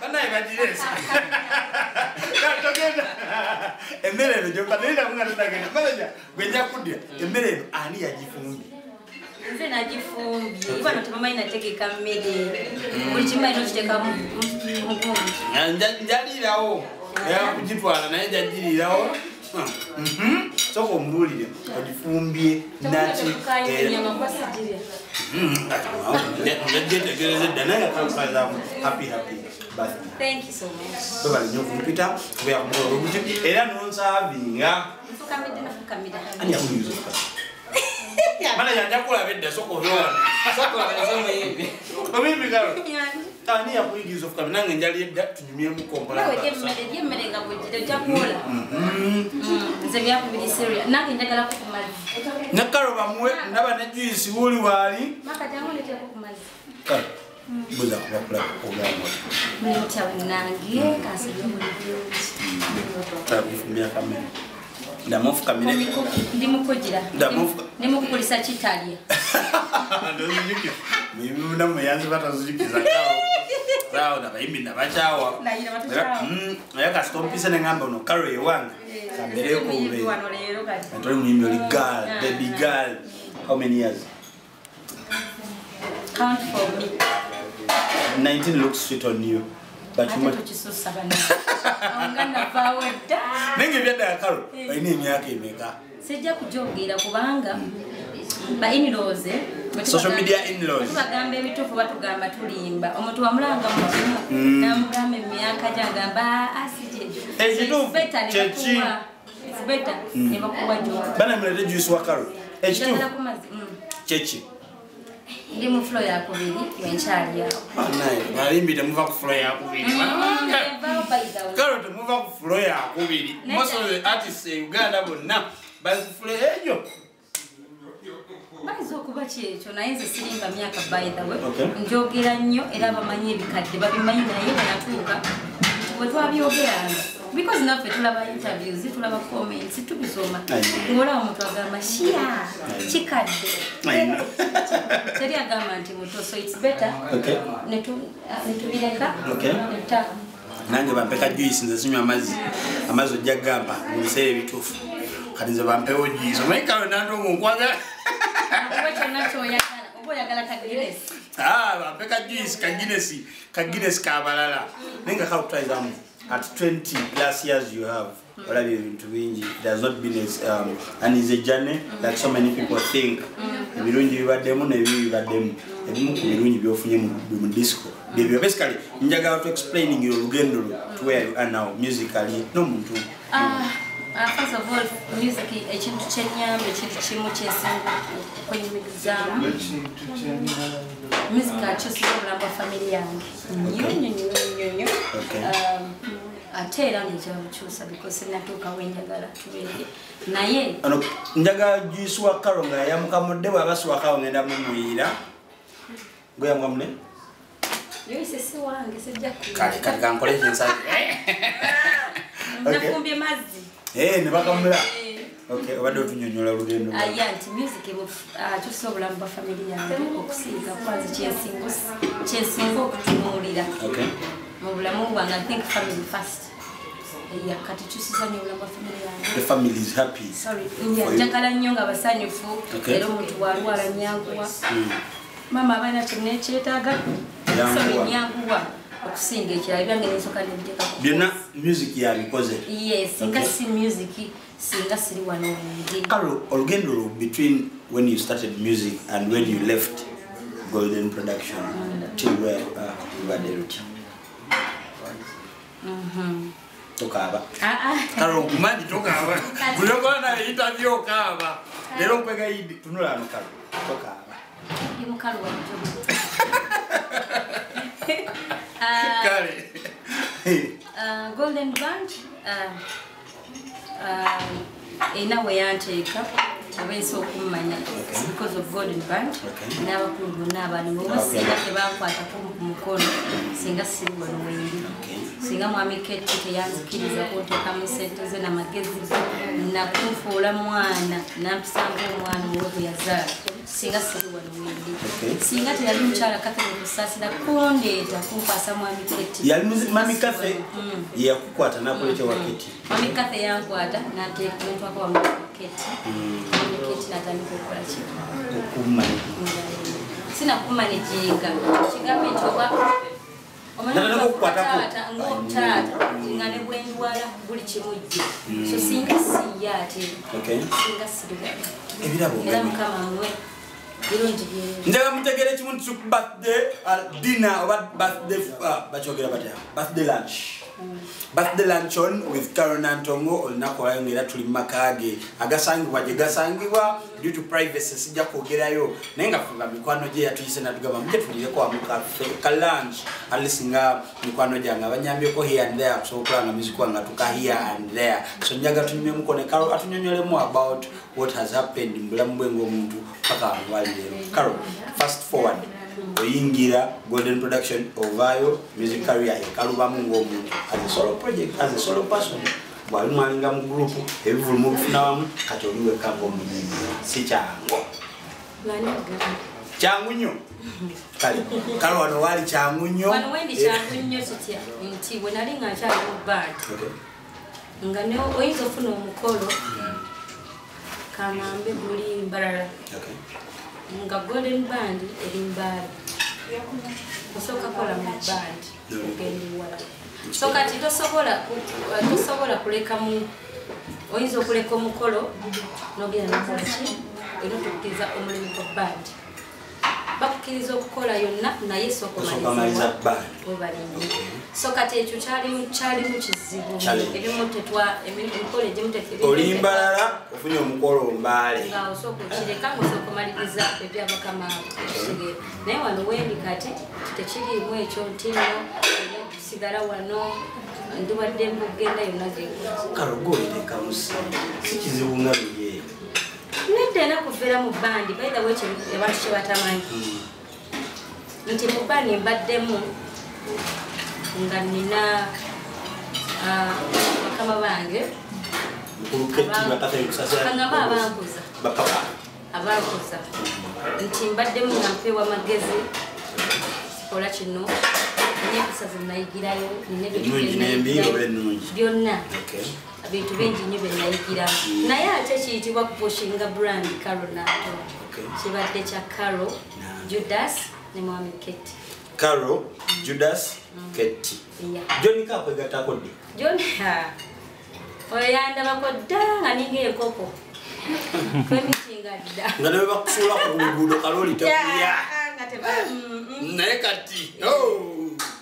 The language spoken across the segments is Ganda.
Bana ibadilesa. Katogenda. Emmere ndio padenda kunga tutagenda. Manager, gwenja kudia. Emmere ani yajifumbi. Nze najifumbye. Iba notumama inategeka mmere. Kuchimba inochiteka mugongo. Njalirawo. Ya kujitwala naye njajirirawo. Soko mbulire ajifumbye nati happy birthday. Thank you so much. Baba nyo kumpita kuya kumoro kuti era nonsavinga fukamida ani akuyizo mana yanja kula bedda soko vyola soko abasoma yibi obibi galo ani akuyizo fukamida nange njali edda tunyumye mukombola nawe yemmere nga bujide jakola nze byakubiri serious nange njagala kukumazi nakaro bamwe ndaba ne juice wuli wali maka jamole teko kumazi kale buza kula programu mcha nange kasije muri tabifumbia kamera ndamofu kamera ndimukojira ndimukulisa chitalia ndozijiki mimi namuyanze batazijikiza kawo sawa na bayimbi nabachawa ayaka stompisa nengamba no karo yewanga kambere ko ube ndoli mimi oli girl baby girl how many years count for me 19 looks sweet on you but you must chisosabana ongana paweda ninge byada karo bayini emyaka emeka sejja kujogera kubanga ba in-laws social media in-laws bagamba ebitufu batugamba tulimba omuntu wamulanga mu namugamba emyaka jagamba asije ekitufu chechi it's better never kuwa jo bana mlete juice wa karo ekitufu chechi ndi mu flow ya kubiri yenchali yao naye balimbi temuva ku flow ya kubiri karo temuva ku flow ya kubiri most of the artists in Uganda bonna bali ku flow ejo bazo kuba kyecho nayenze sirimba myaka by the way njogera nnyo era bamanyi ebikadde babimanyi naye banatuuka bwe twabyogeranga because naffe tulaba interviews tulaba comments tubisoma ngola omuntu agamba shia chikadde seri agamba nti muto so it's better netubireka neta nange bampeka juice nze sinywa amazi ojjagamba mu biseera ebituufu kati nze bampewo juice omanyi kalo nantongo nkwagala bampeka juice ka Guinness kabalala nenga kakutaizamu at 20 plus years you have whatever you to win it has not been as and is a journey like so many people think ebirungi bibaddemu nebibaddemu ebimu ku birungi byofunye mu disco bebyo basically njagala to explaining your lugendo to where you are now musically no muntu first of all music ekintu kyenyambe ekintu kimu kyesinga okwenyumirizamu music akyusiza obulamu bwa family yange nnyo ate era nekyabukyusa because natuuka wenjagala tubeere naye njagala juice wa karo nga yamukamudde bwabasiwakawo ngenda mumuyira gweyamwa mune yoisesi wange sejja kati kankole kinsa nafumbye mazzi ne bakamula okay obadde otunyonyola olugendo nti music akyusa obulamu bwa family yange okusiiga kwanza kyensinga okutunuulira mu bulamu bwange I think family first kati kyusiza nnyo obulamu bwa family yange the family is happy njagala nnyo nga basanyufu era omuntu walwala nyanguwa mama abaana kyenekyetaaga so nyanguwa okusinga ekirala byange nensoka nebiteeka byonna music yabikoze yes singa si music singa siri wano wendi kalo olugendo lwo between when you started music and when you left Golden Production till where you are there tokaba kalo kumandi tokaba kuyokola na interview okaba lero mpega idi tunula no kalo tokaba ndi mukalo wanjo kale Golden Band enawe yanteeka abensi okumanya because of Golden Band n'abakulu bonna abalimu singa tebankwatako ku mukono singa siri wano wendi singa mwami Keti teyanzikiriza kunteekamu sente ze n'amagezi nakunfuula mwana nampisanga omwana owo bwe yazaala singa siri wano wendi singa teyali mukyala Catherine Kusasira kundeeta kumpasa mwami Keti yali mami Kathe yakukwata nakolekya wa Keti mami Kathe yankwata nateeka ntwako wa mwami Keti mwami Keti natandika okukola ki okumanejinga sina kumanejinga kigambo ekyo oba taata ngane bwendwala buli kimujje so singa siyate singa siribwana ebirabo era mukama mwe birungi njaga mutegere kimu nti birthday dinner oba birthday bachogera batya birthday lunch birthday luncheon with Carol Nantongo olunaku olwayo ng'era tuli mumakage agasangibwa gye gasangibwa due to privacy sijja kwogerayo naye nga fuga mikwano gye yatuyise natugamba mujje tulireko wamu ka lunch alisi nga mikwano gyange abanyambyeko here and there kusobola okulanga muzikwa nga tuka here and there so njaga tunyumemuko ne Carol atunyonyolemu about what has happened mu bulamu bwe ng'omuntu paka walileero. Carol, fast forward oyingira Golden Production ovayo music career ekalubamu ng'omuntu as a solo project as a solo person bwali mwalinga mu group ebivulu mu kufunawamu kati oliwe kambo muyimbi si kyangu kyangu nnyo kale wano wali kyangu nnyo wano wendi kyangu nnyo kitya nti bwe nali nga nkyali mu band nga ne oyinza ofuna omukolo kangambe guli mbalala nga Golden Band eri mbaali osoka kola mu band ogendi wala so kati tosobola kuleka mu oyinza okuleka omukolo n'ogenda nakola ki olina okukkiriza omulimu gwa band bakukkiriza okukola yonna naye sokomaliza webalinye so kati ekyo kyalimu kizibu ebimu emikolo egimu olimbalala ofunye omukolo ombaale nga osooka okireka ng'osooka omaliriza ebyabakama okusigera naye wano wendi kati tekiriimu ekyo ntino okusigala wano ndiwadde mbugenda yonna kalogoleka musa si kizibu nga biye nedda nakuveera mu bandi by the way abantu kye batamanyi nti mu bandi mbaddemu nga nina bakama bange kangamba abankuza nti mbaddemu nga mpeewa magezi sikola kino n'empisa ze nayigirayo byonna bintu bingi nnyo bye nayigiramu naye ate kiyitibwa kupushinga brand Carol Nantongo kibadde kya Carol Judas ne mwami Keti Carol Judas Keti John kakwegatako ddi John oyo yandabako dda nga ninga enkoko twemikinga dda nga nawe bakusuula ku luguudo kaloli tekulya naye kati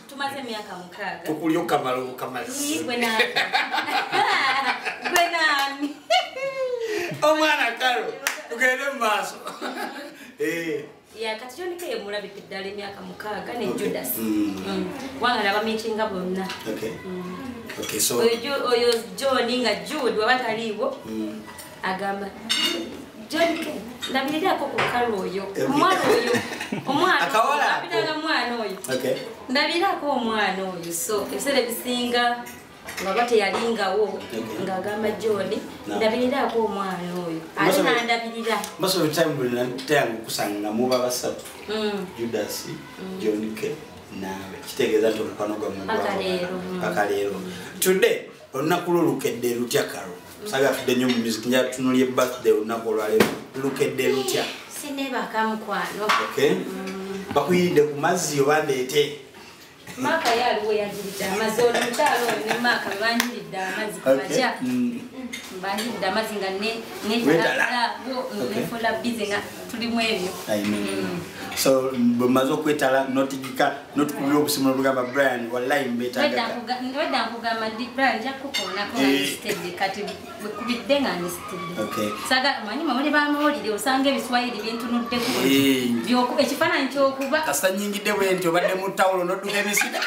tumaze emyaka 6 tukulya okamala okamazi gwe nani omwana Carol tugende mu maaso kati John ke mulabika ddala emyaka 6 ne Judas wanga nabamikinga bonna oyo John nga Jude wabataliiwo agamba John ke ndabirako ku Carol oyo omwana oyo ndabirako omwana oyo so ebiseera bisinga nga bateyalingawo ng'agamba John ndabirako omwana oyo ate nandabirira most of the time bwenateyanga okusanga muba basatu Judas John ke naawe kitegeeza nti omukwano gwammwe paka leero today olunaku lulukedde lutya Carol saga tudde nnyo mu music nja tunuulye birthday olunaku olwaleero lukedde lutya sinebaka mukwano bakuyidde ku mazzi oba ndeete Maka yaliwo yajirita amazzi ono mukyalo ne Maka banjiridde amazzi kumakya banjiridde amazzi nga nefola bize nga tulimu ebyo so bwemaze okwetala notigika notukubira obusimu olugamba Brian wallahi mbetagaka wedda nkugamba ndi Brian njakukolonako nstede kati bwekubidde nga nstede saga manyi mawuli bamawulire osanga ebiswayiri byentunuddeko ekifaananyi kyokuba kasita nyingidde bwe nti obadde mu tawulo nodduka emisinde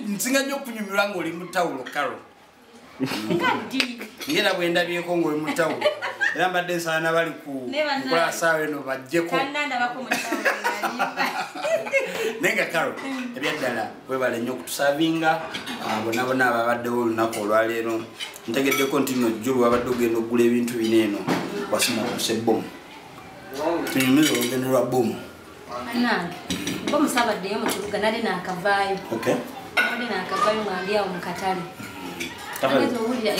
nsinga nnyo okunyumirwa ng'oli mu tawulo Carol ngera bwe ndabyeko ng'oli mu tawulo era mbadde nsaana bali kukola saawa eno bajjeko naye nga Carol ebyaddala webale nnyo okutusaavinga bonna bonna ababaddewo olunaku olwaleero ntegedde continue job abadde ogenda okugula ebintu bineeno wasima kuse bomu tunyumiza olugendo lwa bomu bomu sabaddeyo mu kibuga nali naakavaayo mwali awo mu katale nagenza owulira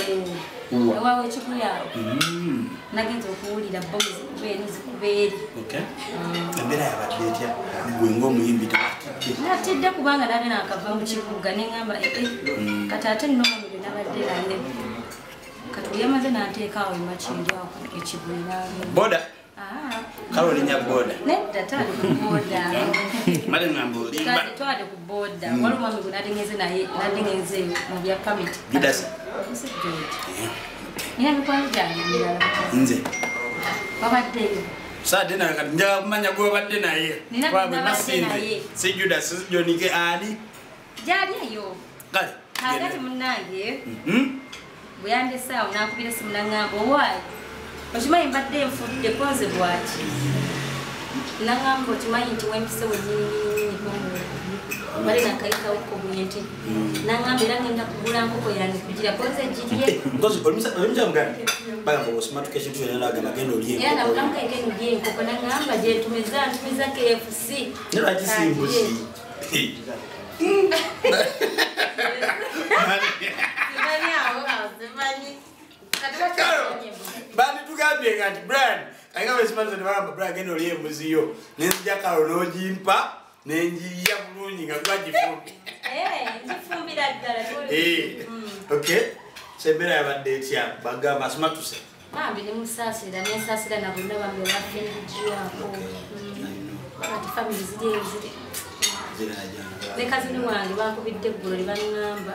ewaawo ekikulyaawo nagenza okuwulira bomu zikubeeni zikubeeri embeera yabadde etya gwe ng'omuyimbi natidde kubanga nali naakava mu kibuga neŋŋamba kati ate nnomami gwe nabadde naye kati yamaze n'ateekaawo emakindyawo ekibulira boda kale olinya boda nedda twali ku boda male ngamba olimba twali ku boda wali omwami gwe nadengenze mu bya pamiti Judas nina mikwano gyange mirala nze babaddeyo saade naye kati njagala kumanya gwe babadde naye nabadde masinze si Judas si Jonike ani gyali eyo kale agati munnange bwe yandesaawo n'akubira esimu naŋŋamba owaayi okimanyi mbadde nfudde konze bwaki naŋŋamba okimanyi nti wempise wenyininyini bale nakayitawoko bwenti naŋŋamba era ngenda kugula nkoko yange kugira konze girye olimushamugana bagamba osimatuka ekintu yonalagamba genda olye era namukamukaite nulye enkoko naŋŋamba ntumiza KFC nerakisimbusi bani tugambye kati Brian kanga wesimanze nebagamba Brian genda olye embuziyo nenzija kalo n'ogimpa nenjiya bulungi nga gwagifumbi ngifumbira ddala okay sembeera yabadde etya bagamba asimatuse bambi nemusaasira nensaasira nabonna bambi olwafendijiwako ati family ziri ne kazini wange bankubidde eggulo libaŋŋamba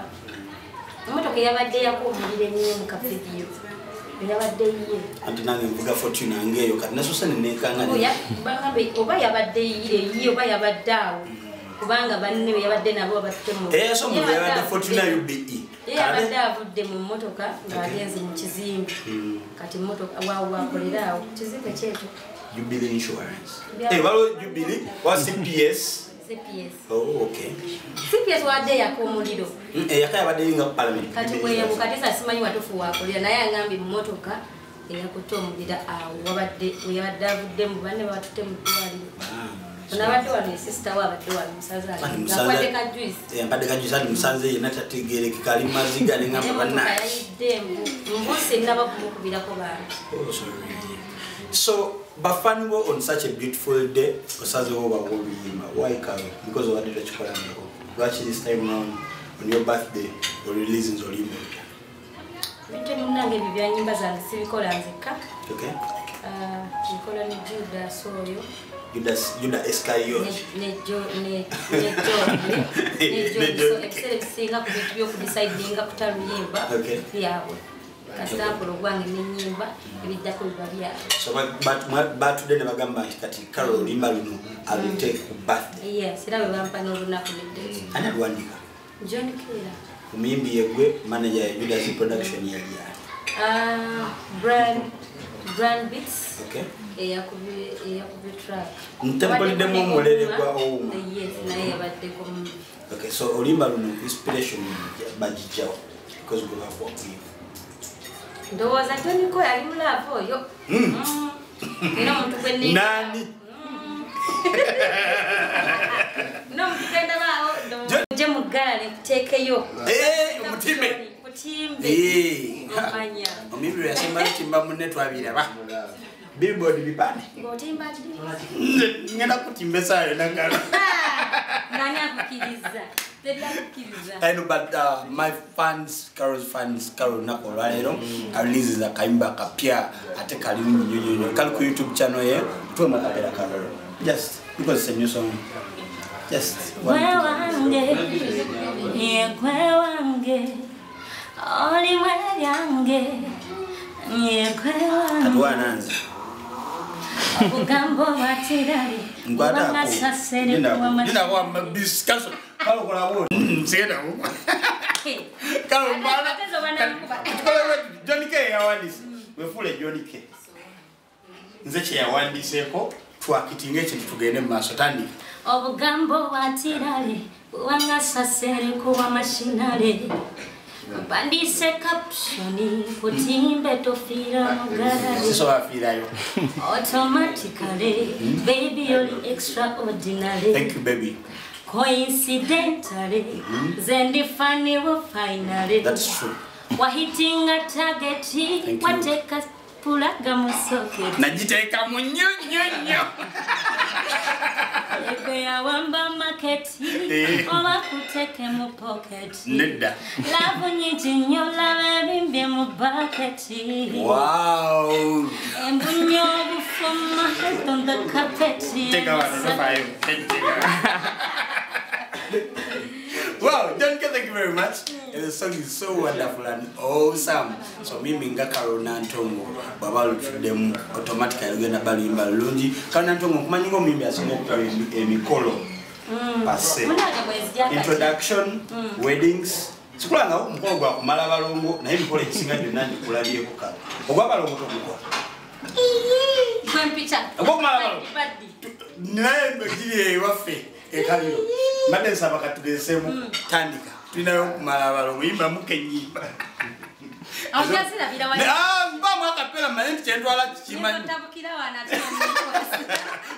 emotoka eyabadde yakuumulira ennyo mu kavidiyo eyabadde yiye anti nange nvuga fortune angeeyo kati nasose nenekangabagambe oba yabadde yiye oba yabadde awo kubanga banne yabadde nabo yabadde fortune UBE yabadde avudde mu mmotoka ng'agenze mu kizimbe kati mmotoka wakolera awo kizimbe kyekyo Jubilee Insurance waliwo Jubilee wa CPS Oh, okay. CPS wadde yakomuliro. Yaka yabadde inga parliament. Kati wewe katisa simanyi watufu wako lya naye angambi mmotoka eyakutomulira awo wabadde uyadavudde mu banne batute mu twali. Unabadde wali sister wabadde wali musaza. Nakwate ka juice. Mbadde ka juice ali musanze ye natategere kikali maziga ngamba banna. Yayidde mbose naba kumukubira ko bantu. Oh, sorry. So Bafanibo on such a beautiful day, why Carol? Because of what did you watch this time round on your birthday or releasing Zolimbo? Okay. Judah Soyo. Judah Iscariot. Okay. Kasambulo gwange n'ennyimba ebiddako biba so but today nebagamba nti kati Carol limba luno alute ku birthday yes era bampa n'olunaku nedde ani alwandika John Kira omuyimbi yegwe manager ya Judas production yali brand beats okay eyakubi track ntempoliddemu omulere gwa ouma yes naye yabaddeko okay so olimba luno inspiration bagijawo because we have worked with ndowooza toniko yali mulaavu oyo era omuntu gwe nani n'omuntu genda baawo nje mu ggala ne kuteekeyo omutimbe omanya omuyimbi yasemba lutimba munne twabiraba billboard bipande ng'otimba ngenda kutimba esaawa yonagala nani akukiriza I know, but my fans, Carol's fans, Carol Nako Ralero, I release a kaimba kapia at a Kalim YouTube channel here. To my Carol. Just because it's a new song. Just one. At one answer. Ugambo watirali Ngwada Nina wa discussion. How could I won't say that? Carol Johnny K. I want this. We're full of Johnny K. Nzeche ya wandi seko twakitingeche tugende masotani. Obugambo watirali wanga sasere kuwa mashinale Bandise captioni, potimbe to fira magari. So I feel like Automatically, baby, you're extraordinary. thank you, baby. Coincidentally, Zendi funny will finally. That's true. We're hitting a target. What take us pulaga musoke. Najiteka munyonyo. Ebe wamba market. Owa kuteke mu pocket. Nedda. Love nyinyo love bimbe mu bucket. Wow. Embunyo from my head on the carpet. Take out 5. Wow, Jonke, thank you very much. And the song is so wonderful and awesome. So mimi nga Karo Nantongo babalu them automatically gonna balimba lungi. Karo Nantongo kumanyi ngo mimi asine emikolo. Passe. Introduction, weddings. Sikulanga umukolo gwa kumala balongo na ebikolo ekisinga byonna ndikulabye ku Karo. Ogwa balongo tokukola. Kwempicha. Ogwa kumala balongo. Naye mbegiri waffe. Ekaliro. Made saba katugezemu tandika. Tulinayo kumala balongo yimba mukenyimba. Awukasira bila wali. Mba mwaka pela mali kyendwala kimanyi. Tabukira wana tano.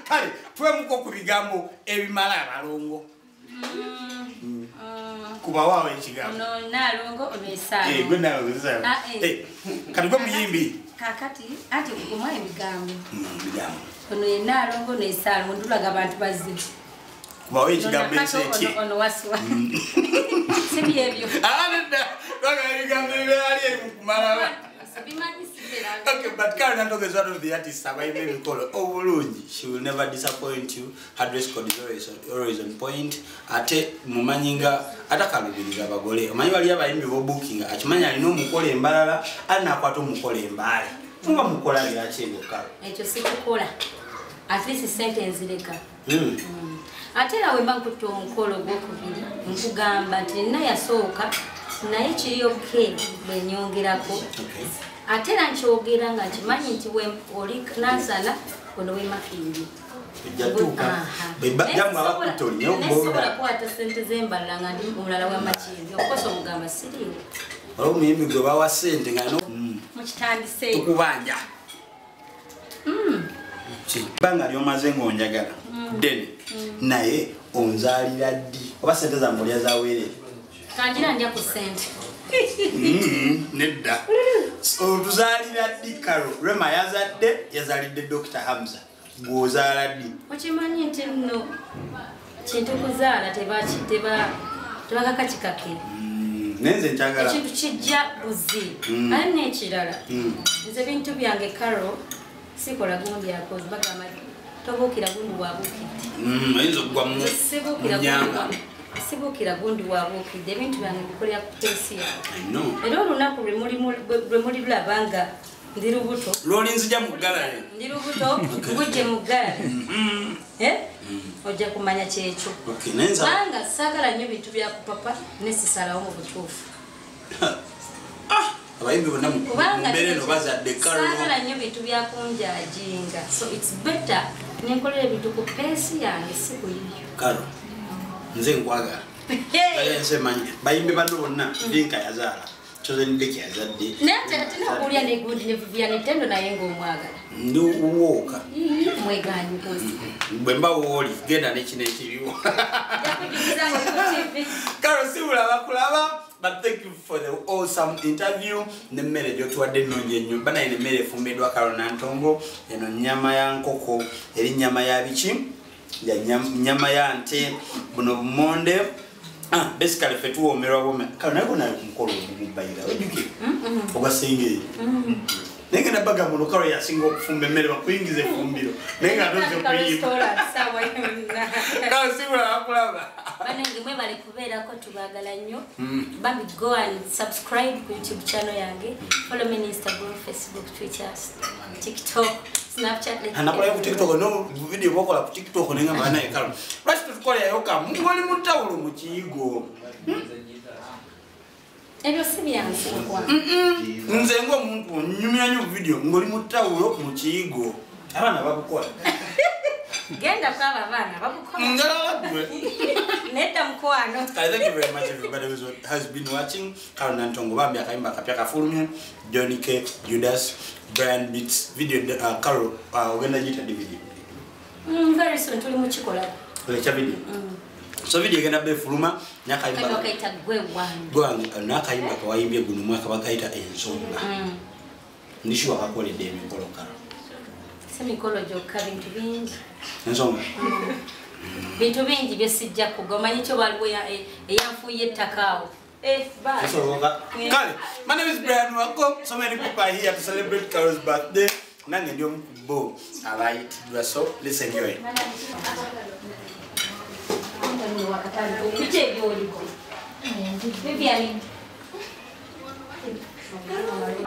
Kale, tuwe muko ku bigambo ebimala abalongo. Kuba wawe ekigambo. No nalongo obesana. Gwe nalongo zisa. Kati gwe muyimbi. Kakati ati kumwa ebigambo. Bigambo. Ono nalongo nesala mundulaga abantu bazzi. Kuba wawe ekigambo eseki. Ono waswa. Sibi ebyo. Nda. Waga ebigambo ebyali mukumala. Okay, but Karo Nantongo is one of the artists surviving in color. Obulungi, she will never disappoint you. Her dress code is always on point. Ate mumanyinga atakalubiriza abagole. Omanyi bali abayimbi bo booking. Akimanya alina omukole embalala, alina akwata omukole embale. Muba mukola bya kyego Karo. Ekyo sikukola. At least sentence leka. Ate nawe mbankutte omukolo gw'okubiri nkugamba nti nina yasooka naye kiri okay bwenyongerako. Ate era nkyogera nga nkimanyi nti oli nansala ono wemakindi. Nesobola kukwata sente zembalala nga ndi omulala w'amakindi okukosa omugamba siriwo. Olwo omuyimbi gwe bawa sente nga mukitandise tukubanja. Banga lyomaze ng'onjagala ddene naye onzaalira ddi oba sente za mbulya zaweerere kanjira ndya ku sente. Nedda. Otuzaalira ddi Karo? Rema yazaalidde Dr. Hamza. Gw'ozaala ddi? Okimanyi nti nno kintu kuzaala tebakakakikake. Nenze nkyagala. Ekintu kijja buzi. Ate n'ekirala. Nze bintu byange Karo sikola gundi yakoze bagamba tobuukira gundi wabuukidde. Oyinza okugwa mu nyanga. Sibukira gundi wabuukidde ebintu byange bikolera ku peesi yawe. Era olunaku lwe muli lulabanga ndi lubuto. Lw'olinzija mu ggalale. Ndi lubuto ngujje mu ggalale. Ojja kumanya kyekyo. Kubanga saagala nnyo bintu bya kupapa nesisalawo mu butuufu. Abayimbi bonna mu mbeera eno bazadde Karo. Saagala nnyo bintu bya kunjajinga. So it's better nenkolera ebintu ku peesi yange si kuyiyo. Karo. Nze nkwagala. Nze manyi bayimbi bano bonna Vinka yazaala. Chosen Deki yazadde. Nate kulia ne good ne Vivian Tendo naye ng'omwagala. Ndi uwoka. Mweganyi kozi. Bwemba woli genda n'ekino ekiriwo. Karo sibula bakulaba. But thank you for the awesome interview. Nemmere gyotuwadde ennungi ennyo. Bana emmere efumbiddwa Karo Nantongo. Eno nnyama ya nkoko eri nnyama ya biki? Ya nyama ya nte buno bumonde. Basically fe tuwomerwa bome. Karo naye kuna mukolo omubayira. Ojuke. Ogasenge. Nenge nabaga muno Karo yasinga okufumba emmere bakuyingiza efumbiro. Nenge adoze okuyimba. Karo sibula bakulaba. Banange mwe bali kubeerako tubagala nnyo. Bambi go and subscribe ku YouTube channel yange. Follow me on Instagram, Facebook, Twitter, TikTok, Snapchat. Anakola ku TikTok no video bokola ku TikTok nenga bana e Karo. Lwaki tukola yoka mungoli mutawulo mu kiyigo. Ebyo si byansi kwa. Nze ng'omuntu nnyumya nnyo video ngoli mutawulo mu kiyigo. Abana babukola. Genda kwa abana babukola. Ngala gwe. Thank you very much everybody who has been watching. Karo Nantongo bambi akaimba kapya kafulumye Johnny K, Judas, Brian Beats video Karo ogenda jita DVD. Very soon tuli muchikola. Lecha video. So video genda be fuluma nyakaimba. Kano kaita gwe wangu. Nakaimba kawayimbye guno mwaka bakaita ensonga. Ndishu akakole demi kolokara. Semikolo joka bintu bingi. Ensonga. Bintu bingi byesijja kugomanyi kyo baliwo eyanfuye takao. Bye. So, Kale, my name is Brian Waako. So many people are here to celebrate Karo's birthday. Nange ndio mkubo. Alright, so let's enjoy.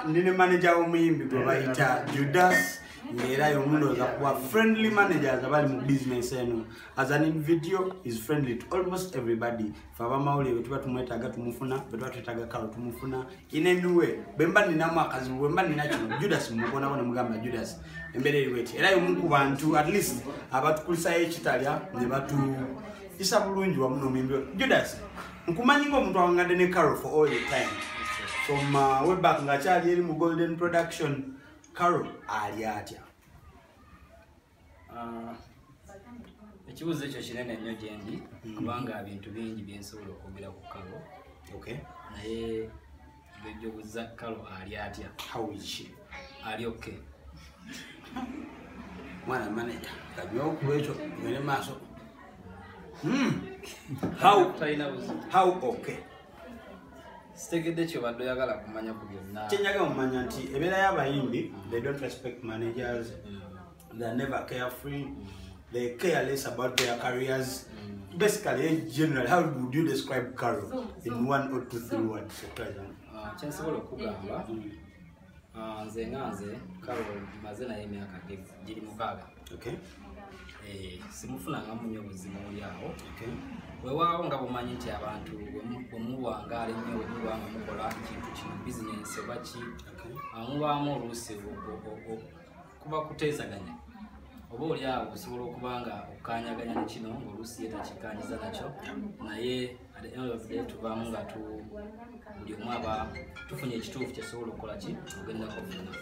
Ndine manager omuyimbi gwe bayita Judas. Ngera yomunoza kuwa friendly managers abali mu business eno. As an individual is friendly to almost everybody. Faba mauli betuba tumwetaga tumufuna, betuba twetaga Karo tumufuna. In any way, bemba ninamu akazi, bemba ninacho Judas mukona wana mugamba Judas. Embere weti. Era yomunku bantu at least abatukulisa ekitalia ne batu isa bulungi wa muno mimbi. Judas, nkumanyi ngo omuntu awangade ne Karo for all the time. From way back ngachali eri mu Golden Production. Karo ali atya? Ekibuzo ekyo kinene nnyo gyendi kubanga ebintu bingi byensobola okwogera ku Karo. Okay. Naye bw'ojjobuza Karo ali atya? How is she? Ali okay. Mwana manager, kajua okuba ekyo ngene maaso. How okay? Sitegedde kyobadde oyagala kumanya ku byonna. Kyenyaga omanya nti ebeera y'abayimbi, they don't respect managers, they are never carefree, they care less about their careers. Basically, in general, how would you describe Karo in 1 or 2 3 words? Kyensobola okugamba nze nga nze Karo maze naye emyaka giri 6. Okay. Simufunanga munyo obuzima oli awo. Weewaawo nga bumanyi nti abantu bwemuwangaala ennyo bwemuwanga mukola kintu kino bizinensi oba ki mubaamu oluusi kuba kuteesaganya oba oli awo osobola okuba nga okukanyaganya ne kino ng'oluusi ye takikanyiza nakyo naye at the end of the day tuvaamu nga buli omu aba tufunye ekituufu kyesobola okukola ki ogendako okufuna.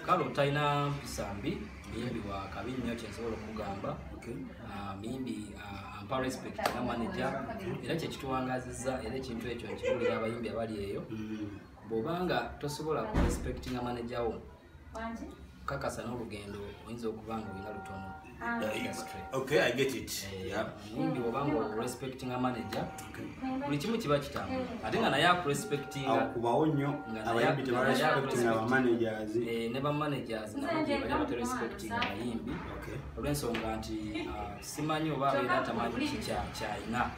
Karo talina mpisa mbi muyimbi wa kabi nnyo kyensobola okugamba. Muyimbi ampa respect nga manager era kyekituwangazizza era ekintu ekyo nkibuulira abayimbi abali eyo bw'obanga tosobola ku respect nga manager wo kakasa n'olugendo oyinza okuba nga olina lutono. Okay, I get it. Muyimbi bw'obanga respect nga manager buli kimu kiba kitambula ate nga naye akurespectinga kubawo nnyo abayimbi tebarespectinga abamanagers ne bamanagers nabo gye bali abaterespectinga abayimbi olw'ensonga nti simanyi oba abeera atamanyi ki kyayina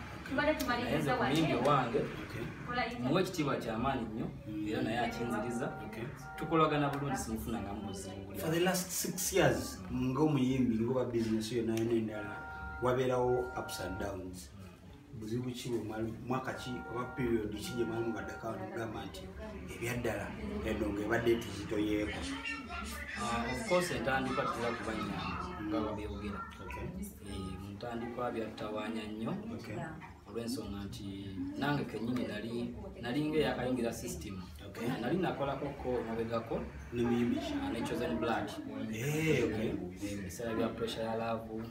naye nze ku muyimbi owange muwe ekitiibwa kyamaanyi nnyo era naye akinziriza tukolagana bulungi simufunanga mu buzibu. For the last 6 years ng'omuyimbi ng'oba business yonna endala wabeerawo ups and downs. Buzibu ki mwaka ki oba period ki gye mwali mubaddeko nogamba nti ebyaddala eno ng'ebadde tuzitoyeeko? Of course entandikwa tutera kubanyama nga babyogera. Mu ntandikwa byattawaanya nnyo olw'ensonga nti nange kennyini nali ng'eyakayingira system. Nali nakolako mabegako nemuyimbi ne blood ebiseera bya pressure ya laavu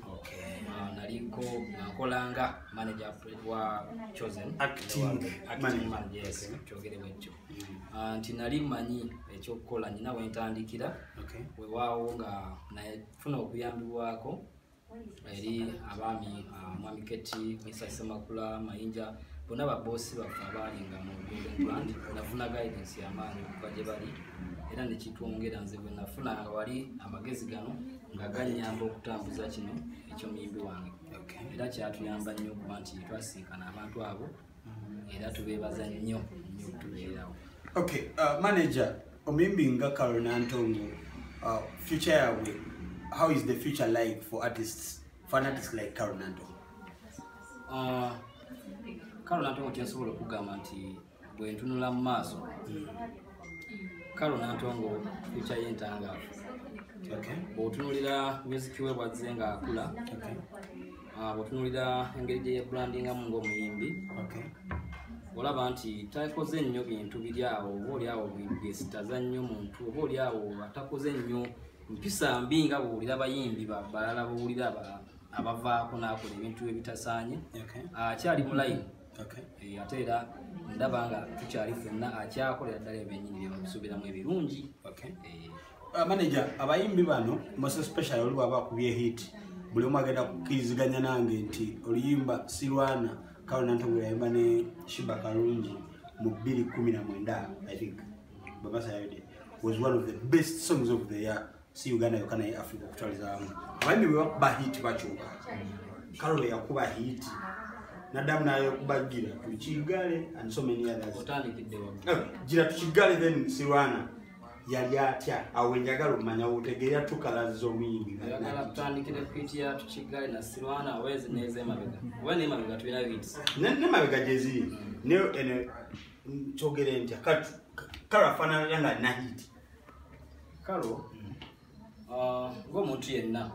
naliko nakolanga manager wa chosen acting manager. Yes, kyogerewo ekyo nti nali manyi ekyokukola nyina wentandikira weewaawo nga nafuna okuyambibwako eri abaami Mwami Keti, Mr. Semakula, Mayinja bonna baboosi baffe abalinga mu Golden Brand nafuna guidance y'amaanyi okuva gye bali era ne kitwongera nze bwe nafuna nga wali amagezi gano nga gannyamba okutambuza kino eky'omuyimbi wange era kyatuyamba nnyo okuba nti twasiikana abantu abo era tubeebaza nnyo okutubeerawo. Okay, manager omuyimbi nga Karo Nantongo future yawe, how is the future like for artists, for an artist like Karo Nantongo? Karo Nantongo kyensobola okugamba nti bwe ntunula mu maaso Karo Nantongo future ye ntangaavu. Bw'otunulira music we bwazze nga akula bw'otunuulira engeri gye yebrandingamu ng'omuyimbi olaba nti takoze nnyo bintu biri awo oba oli awo byesitaza nnyo muntu oba oli awo atakoze nnyo mpisa mbi nga bw'owulira abayimbi balala bw'owulira abavaako n'akola ebintu ebitasaanye akyali mu layini ate era ndaba nga tukyali ffenna akyakolera ddala ebyennyini bye babisuubiramu ebirungi. Manager, abayimbi bano most especially oli bw'aba akubye hit buli omu agenda kukkiriziganya nange nti oluyimba Sirwana Carol Nantongo yayimba ne Shiba Kalungi mu 2019 I think was one of the best songs of the year. See Uganda yokana ya Africa kutwaliza wamu abayimbi bwe bakuba hit bakyuka Carol yakuba hit Nadam na yokubagira tuchigale and so many others. Jira tuchigale then Sirwana yali atya awenjagala omanya otegeera tukala zomuyimbi yagala tutandikire kwitya tuchigale na Sirwana aweze neze emabega oba ne emabega tuyina bits ne mabega jezi ne ene chogere ntya Carol afana yanga na hit Carol ng'omuntu yenna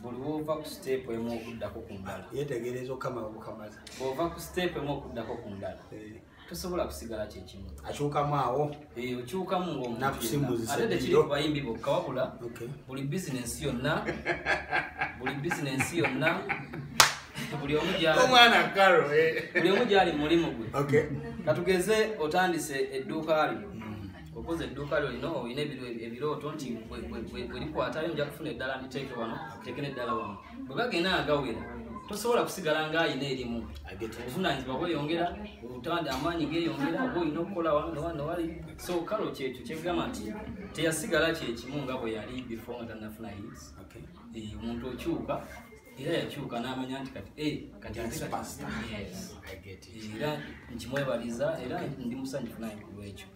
buli wova ku step emu okuddako ku ndala yetegerezo kama obukamaza ova ku step emu okuddako ku ndala tosobola kusigala kyekimu akyukamu awo okyukamu ng'omuntu nakusimuzi ate tekiri ku bayimbi bokka wabula buli bizinensi yonna buli omu gyali mulimu gwe katugeze otandise edduuka lyo okoze edduuka lyo lino olina ebirooto nti bwe likwatayo nja kufuna eddala nditeeke wano teeke n'eddala wano bwe bagenda agawera tosobola kusigala ng'ayina erimu obuvunaanyizibwa bweyongera amaanyi geeyongera oba olina okukola wano wali so Carol kyekyo kyegamba nti teyasigala kyekimu nga bwe yali before nga tannafuna hits omuntu okyuka era yakyuka n'amanya nti kati era nkimwebaliza era ndi musanyufu naye ku lwekyo.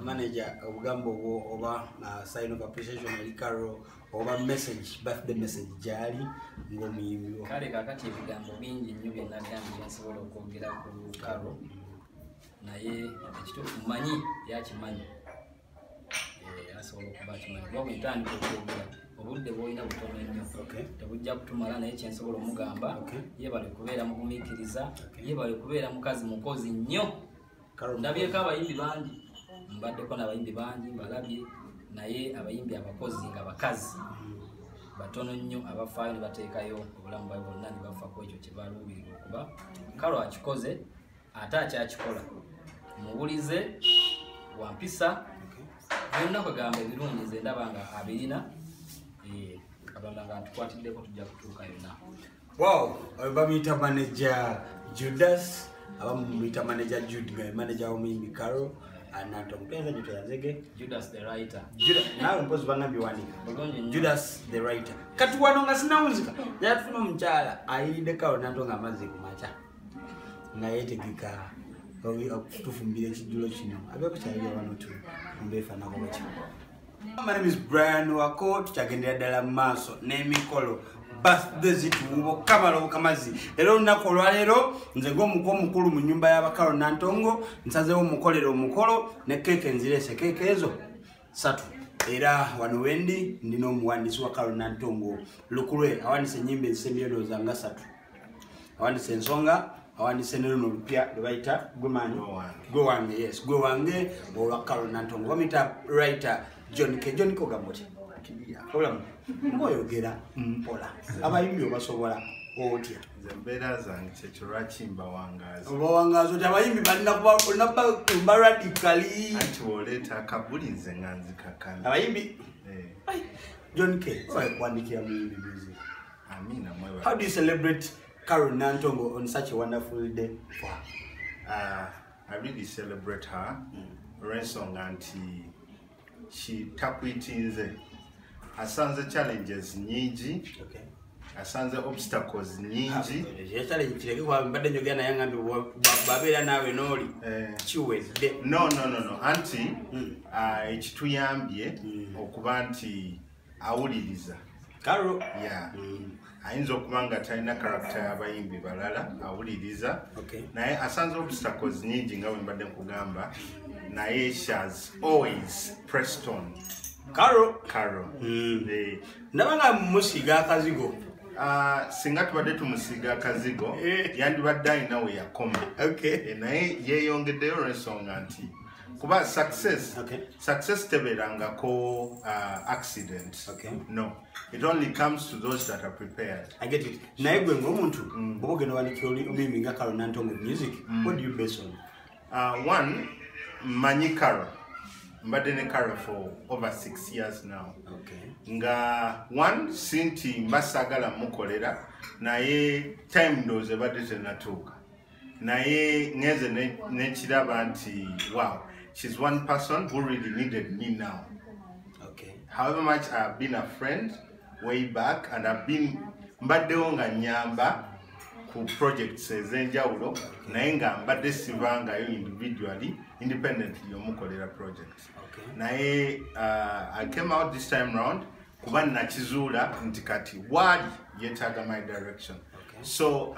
Manager, obugambo obwo oba sign of appreciation eri Carol oba message birthday message gyali ng'omuyimbi kale kaakati ebigambo bingi nnyo bye nagambye nsobola okwogera ku Carol naye ekituufu mmanyi yakimanyi asobola okuba akimanyi kuba bwe ntandika okwogera obudde bw'olina butono nnyo tebujja kutumala naye kyensobola omugamba yeebale kubeera mu bumiikiriza yeebale kubeera mukazi mukozi nnyo ndabyeko abayimbi bangi mbaddeko n'abayimbi bangi mbalabye naye abayimbi abakozi nga bakazi batono nnyo abafaayo ne bateekayo obulamu bwabe bwonna ne bafa ku ekyo kye baluubirira okuba Carol akikoze ate akyakikola mubulize wampisa byonna kwegamba ebirungi nze ndaba nga abirina Katonda nga tukwatiddeko tujja kutuuka yonna. Bamuyita manager Judas abamuyita manager Jude nga manager w'omuyimbi Carol Nantongo Judas the writer. Nawe mpozi bangambye wanika Judas the writer kati wano nga sinawunzika yatufuna omukyala ayiridde Carol Nantongo amazzi kumakya nga yeetegeka okutufumbira ekijjulo kino abeeko kyalibya wano tu mbeefanako bakyo. My name is Brian Waako. Tuchagendera ddala maaso n'emikolo birthday zituubo kamala obukamazi era olunaku olwaleero nze ng'omuko omukulu mu nnyumba y'aba Carol Nantongo nsazeewo mukolera omukolo ne keeke nzireese keeke ezo 3 era wano wendi ndina omuwandiisi wa Carol Nantongo lukulwe awandise ennyimba ezisembyeroza nga 3 awandise ensonga awandise ne luno olupya lwe bayita gwe wange yes gwe wange olwa Carol Nantongo bamuyita writer John Kogamoti olamu ngoyogera mpola abayimbi obasobola otya zembera zange kyekirwakimba wangazi oba wangazi otya abayimbi balina kuba radically ati oleeta akabuli nze nga nzikakana abayimbi John K kuwandikira muyimbi music. Amina mwewa. How do you celebrate Carol Nantongo on such a wonderful day for her? I really celebrate her olw'ensonga nti she takwitinze asanze challenges nyingi asanze obstacles nyingi challenge kireke kwa mbadde njogera naye ngambi babeera nawe noli kiwedde no anti ekituyambye okuba nti awuliriza Carol ayinza okuba nga talina character y'abayimbi balala awuliriza naye asanze obstacles nyingi nga bwe mbadde nkugamba naye she has always pressed on Karo. Nabanga musiga akazigo. Singa tubadde tumusiga akazigo yandibadde alina we yakoma. Naye yeeyongeddeyo olw'ensonga nti kuba success tebeerangako accident. No, it only comes to those that are prepared. I get it. Naye gwe ng'omuntu bw'oba ogenda wandikira omuyimbi nga Karo Nantongo music, what do you base on? One, manyi Karo. Mbadde ne Karo for over 6 years now. Nga one sinti mbasagala mukolera naye time ndowooza ebadde tennatuuka. Naye ngeze nekiraba nti wow, she's one person who really needed me now. However much I've been a friend way back and I've been mbaddewo nga nyamba ku projects ezenjawulo naye nga mbadde sivangayo individually independently omukolera projects. Naye I came out this time round kuba nakizuula nti kati wali yetaaga my direction. So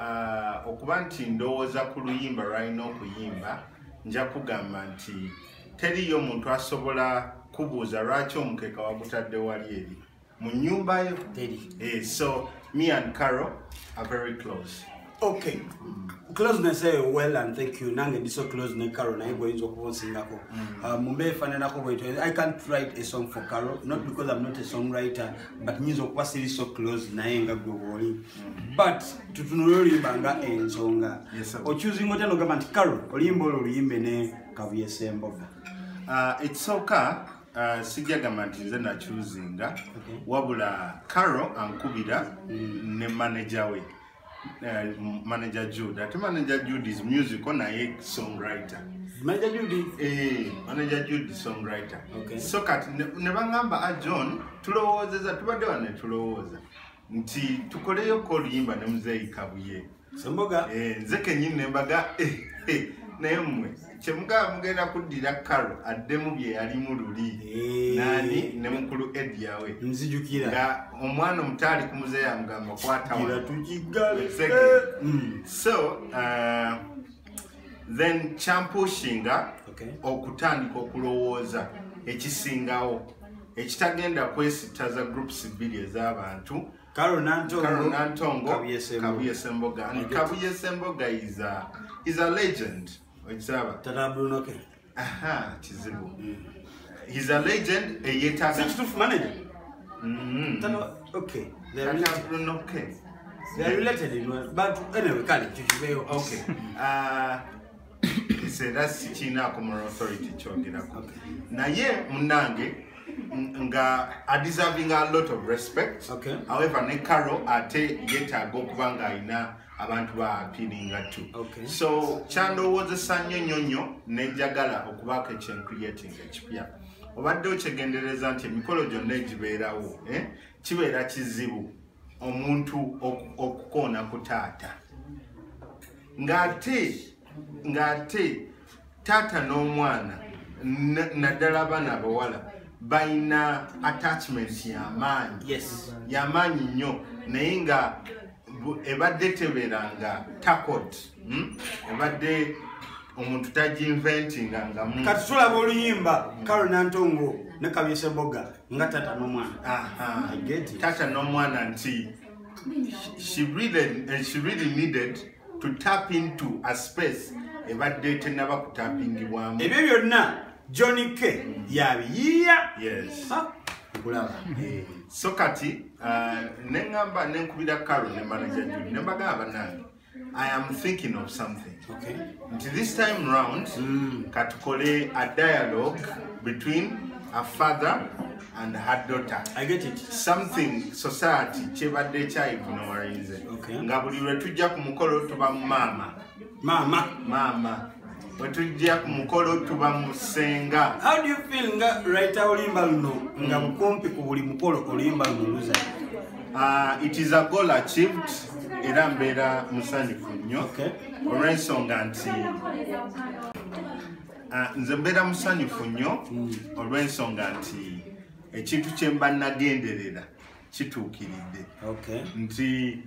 okuba nti ndowooza ku luyimba lwalina okuyimba nja kugamba nti teriyo omuntu asobola kubuuza lwaki omukeeka wagutadde wali eri mu nyumba yo. So me and Karo are very close. Closeness well, and thank you. Nange so close ne Karo na ibo inzo ko singako. Mumbe fanana ko bwito. I can't write a song for Karo, not because I'm not a songwriter, but nyizo kwa siri so close na yenga goboli. But tutunulori banga ensonga. O choosing ngotelo gamba nti Karo olimbo oluyimbe ne Kabuyese Mboga. It's okay. Sijagamba nti nze na choosinga wabula Karo ankubira ne manager we. Manager Jude. Ati Manager Jude is musical na ye songwriter. Manager Jude? Manager Jude is songwriter. So kati nebangamba a John tulowooza tubadde wane tulowooza nti tukoleyo ko oluyimba ne muzeeyi Kabuye Semboga. Nze kenyini nembaga naye mmwe kyemugenda kuddira Karo addemu bye yali mu luli nani ne mukulu Eddie yawe nzijukira nga omwana omutaali ku muzeeyi amugamba kwata wa tukigale. So then champushinga okutandika okulowooza ekisingawo ekitagenda kwesitaza groups bbiri ez'abantu. Karo Nantongo Kabuyese Mboga. And Kabuyese Mboga is a legend. Tatabunoke. Aha, chizibu. He's a legend. Six manager. Okay. They're related, but anyway, okay. That's China Common Authority chongirako. Naye munange nga are deserving a lot of respect. However, ne Karo ate yetaaga okuba nga alina abantu ba appealinga too. So kyandowooza sanyonyonyo nejagala okubaako ekyencreating ekipya. Obadde okyegendereza nti emikolo gyonna egibeerawo kibeera kizibu omuntu okukoona ku taata. Ng'ate taata n'omwana naddala abaana abawala baina attachment y'amaanyi nnyo naye nga ebadde tebeeranga tackled. Ebadde omuntu taginventinga nga kati tulaba oluyimba Karo Nantongo ne Kabuyese Mboga nga taata n'omwana. Taata n'omwana nti she really needed to tap into a space ebadde tenaba kutapingibwamu. Ebyo byonna Johnny K yabiyiya. So kati nengamba nenkubira Karo ne manager Jude nembagamba nange I am thinking of something. Until this time round katukole a dialogue between a father and her daughter. I get it. Something society chebadde kyayignorinze. Nga buli lwe tujja ku mukolo tuba mama. Wetujja ku mukolo tuba musenga. How do you feel nga writer oluyimba luno nga bukumpi ku buli mukolo oluyimba luno luza? It is a goal achieved. Era mbeera musanyufu nnyo olw'ensonga nti nze mbeera musanyufu nnyo olw'ensonga nti ekintu kye mba nagenderera kituukiridde. Nti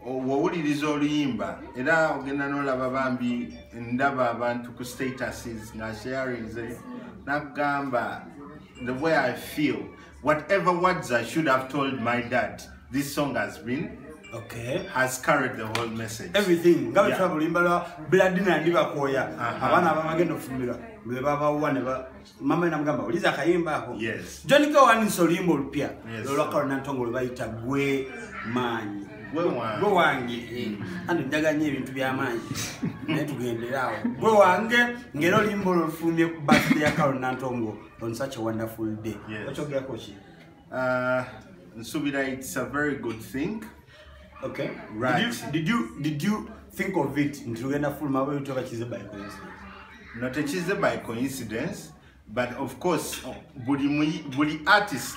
wowuliriza oluyimba era ogenda n'olaba bambi ndaba abantu ku statuses nga sharinze nakugamba the way I feel whatever words I should have told my dad, this song has been has carried the whole message. Everything. Gabe trouble imbala blood na ndiba koya. Abana abagenda ofumira. Baba wane ba mama namgamba uliza kayimba ako. Yes. John ko wani solimbo lupya. Lolaka nantongo lbayita gwe manyi. Gwe wange. Andi ndaganye ebintu byamanyi. Ne tugenderawo. Gwe wange ngero limbo lufumye ku birthday ya Carol Nantongo on such a wonderful day. Ochogera kochi. Nsubira, it's a very good thing. Okay. Right. Did you think of it in Tugenda full mawe to achieve by coincidence? Not achieved by coincidence, but of course, buli artist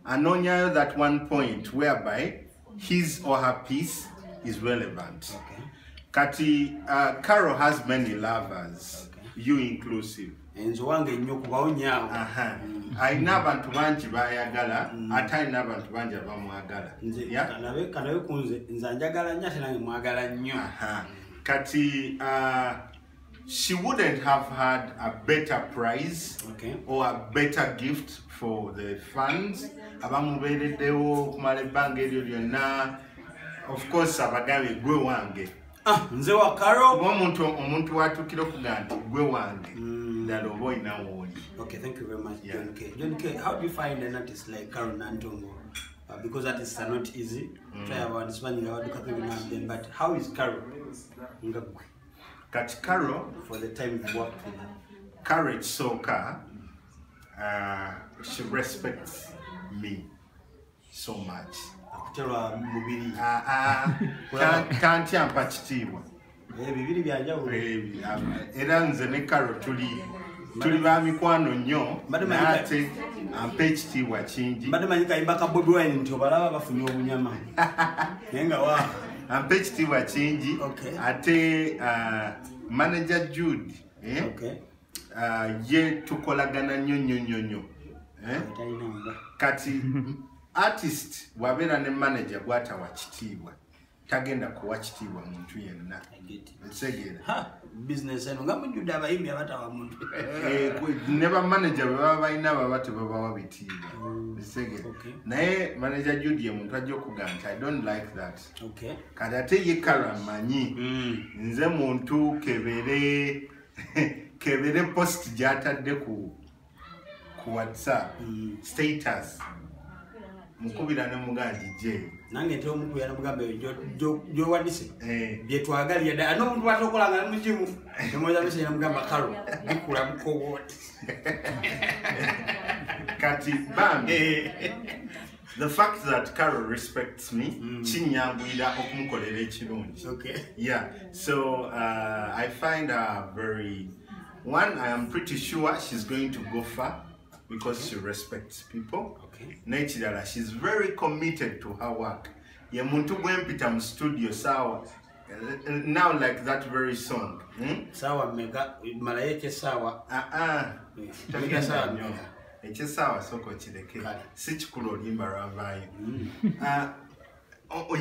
anonya that one point whereby his or her piece is relevant. Okay. Kati Carol has many lovers, you inclusive. Aina abantu bangi bayagala ate aina abantu bangi abamwagala. Kanawe kunze nze njagala nnyo ate nange mwagala nnyo. Kati she wouldn't have had a better prize or a better gift for the fans. Abamubeereddewo okumala ebbanga eryo lyonna. Of course abagabe gwe wange. Nze wa Carol. Omuntu watukira okuga nti gwe wange. Okay, thank you very much, John K. John K, how do you find an artist like Carol Nantongo? Because artists are not easy. Try about expanding our education, but how is Carol? Kat Carol, for the time you've worked with her. Courage Soka, she respects me so much. Can't yampa kitiibwa. Era nze ne Carol tuli ba mikwano nnyo ate ampa ekitiibwa kingi. Mbadde manyi kayimba ka Bobi Wine nti obalaba bafunye obunyama. Naye nga wa ampa ekitiibwa kingi ate manager Jude ye tukolagana nnyo. Kati artist wabeera ne manager gwatawa kitiibwa tagenda kuwa kitiibwa muntu yenna. Business eno nga mujjudde abayimbi abatawa muntu. Ne ba manager bwe baba balina baba tebabawa bitiibwa. Naye manager Jude ye muntu ajja okugamba nti I don't like that. Kati ate ye Carol amanyi nze muntu kebere post gyatadde ku WhatsApp status mukubira ne muganji je nange nte omuntu yana mugambe jo wadise byetwagalya da no muntu batokolanga mujimu nemoza mese yana mugamba Carol bikula mukowot kati bam the fact that Carol respects me chinyambwira okumukolera ekirungi. So I find her very one, I am pretty sure she's going to go far because she respects people. Naturally, she's very committed to her work. Ye muntu gwempita mu studio sawa. Now like that very song. Sawa mega malaike sawa. Mega sawa nyo. Eche sawa soko chideke. Si chikulo limba ravayo.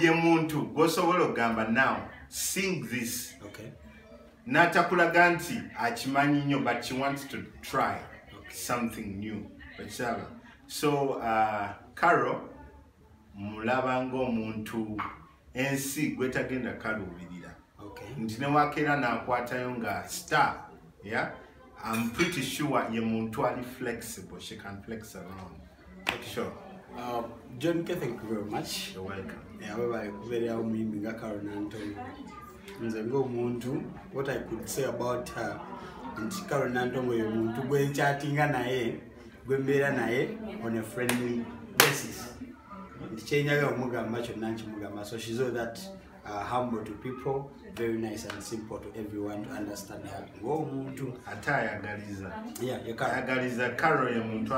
Ye muntu gosobola ogamba now sing this. Natakulaga nti akimanyi nnyo but she wants to try something new. So Carol mulaba ng'omuntu ensi gwetagenda kalubirira. Nti ne wakeera n'akwatayo nga star. I'm pretty sure ye muntu ali flexible. She can flex around. Sure. John K, thank you very much. You're welcome. Carol Nantongo. Nze ng'omuntu, what I could say about her nti Carol Nantongo ye muntu gwe chattinga naye gwe mbeera naye on a friendly basis. Nti kyenyaga omugamba kyonna nkimugamba. So she's all that humble to people, very nice and simple to everyone to understand her. Ng'omuntu ate ayagaliza. Ayagaliza Carol ye muntu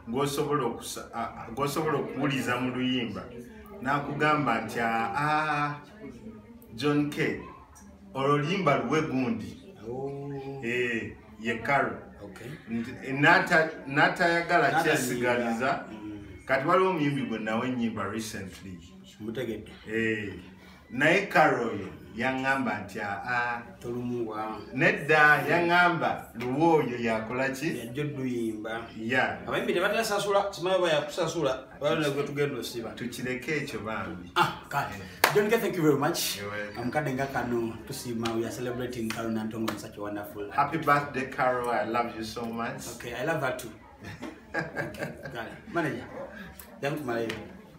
gw'osobola okuwuliza mu luyimba n'akugamba nti John K. Ololimba luwe gundi. Ye Carol. Nata yagala kyesigaliza. Kati waliwo omuyimbi gwe nawe ennyimba recently. naye Carol yangamba nti tolumuwa nedda yangamba luwoyo yakola ki yajjo duyimba ya abayimbi tebatera sasula simayo bayakusasula balagwe tugenda osiba tukireke ekyo bambi kale John, thank you very much. Kaddenga kano tusima, we are celebrating Carol Nantongo in such a wonderful happy birthday Carol, I love you so much. Okay, I love her too. Okay, got it. Manager, thank you.